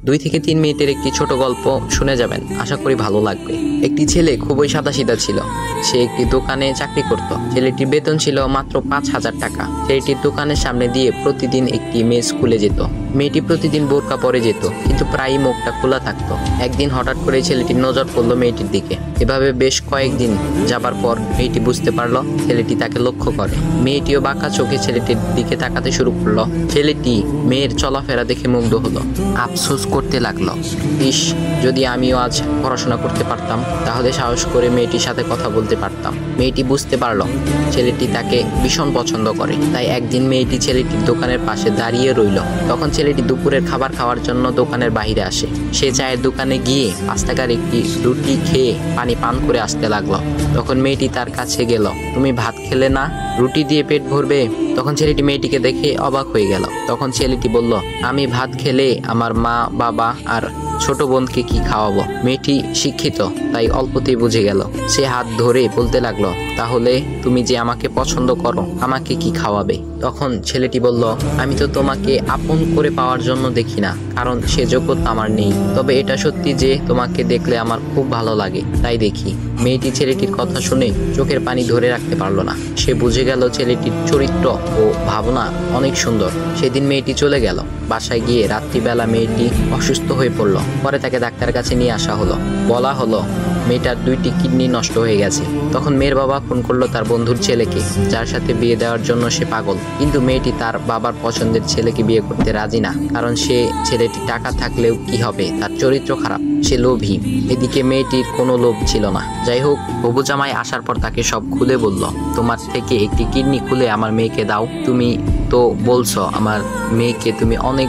2 থেকে 3 মিনিটের একটি ছোট গল্প শুনে যাবেন, আশা করি ভালো লাগবে। একটি ছেলে খুবই সাদাসিধা ছিল। সে একটি দোকানে চাকরি করত। ছেলেটির বেতন ছিল মাত্র 5,000 টাকা। ছেলেটির দোকানের সামনে দিয়ে প্রতিদিন একটি মেয়ে স্কুলে যেত। মেয়েটি প্রতিদিন বোরকা পরে যেত, কিন্তু প্রায়ই মুখটা খোলা থাকতো। একদিন হঠাৎ করে ছেলেটির নজর পড়লো মেয়েটির দিকে। এভাবে বেশ কয়েকদিন যাবার পর মেয়েটি বুঝতে পারলো ছেলেটি তাকে লক্ষ্য করে। মেয়েটিও বাঁকা চোখে ছেলেটির দিকে তাকাতে শুরু করলো। ছেলেটি মেয়ের চলাফেরা দেখে মুগ্ধ হলো। আফসোস করতে লাগলো, ইস, যদি আমিও আজ পড়াশোনা করতে পারতাম, তাহলে সাহস করে মেয়েটির সাথে কথা বলতে পারতাম। মেয়েটি বুঝতে পারলো ছেলেটি তাকে ভীষণ পছন্দ করে। তাই একদিন মেয়েটি ছেলেটির দোকানের পাশে দাঁড়িয়ে রইল। তখন ছেলেটি দুপুরের খাবার খাওয়ার জন্য দোকানের বাইরে আসে। সে চায়ের দোকানে গিয়ে 5 টাকার একটি রুটি খেয়ে পানি পান করে আসতে লাগলো। তখন মেয়েটি তার কাছে গেল। তুমি ভাত খেলে না, রুটি দিয়ে পেট ভরবে? তখন ছেলেটি মেয়েটিকে দেখে অবাক হয়ে গেল। তখন ছেলেটি বলল, আমি ভাত খেলে আমার মা, বাবা আর ছোট বোনকে কি খাওয়াবো? মেয়েটি শিক্ষিত, তাই অল্পতেই বুঝে গেল। সে হাত ধরে বলতে লাগলো, তাহলে তুমি যে আমাকে পছন্দ করো, আমাকে কি খাওয়াবে? তখন ছেলেটি বলল, আমি তো তোমাকে আপন করে পাওয়ার জন্য দেখি না, কারণ সে যোগ্যতা আমার নেই। তবে এটা সত্যি যে তোমাকে দেখলে আমার খুব ভালো লাগে, তাই দেখি। মেয়েটি ছেলেটির কথা শুনে চোখের পানি ধরে রাখতে পারলো না। সে বুঝে গেল ছেলেটির চরিত্র ও ভাবনা অনেক সুন্দর। সেদিন মেয়েটি চলে গেল। বাসায় গিয়ে রাত্রিবেলা মেয়েটি অসুস্থ হয়ে পড়ল। পরে তাকে ডাক্তারের কাছে নিয়ে আসা হলো। বলা হলো মেয়েটার 2টি কিডনি নষ্ট হয়ে গেছে। তখন মেয়ের বাবা ফোন করলো তার বন্ধুর ছেলেকে, যার সাথে বিয়ে দেওয়ার জন্য সে পাগল। কিন্তু মেয়েটি তার বাবার পছন্দের ছেলেকে বিয়ে করতে রাজি না, কারণ সে ছেলেটি টাকা থাকলেও কি হবে, তার চরিত্র খারাপ, সে লোভী। এদিকে মেয়েটির কোনো লোভ ছিল না। যাই হোক, হবু জামাই আসার পর তাকে সব খুলে বলল, তোমার থেকে একটি কিডনি খুলে আমার মেয়েকে দাও। তুমি তো বলছো আমার মেয়েকে তুমি অনেক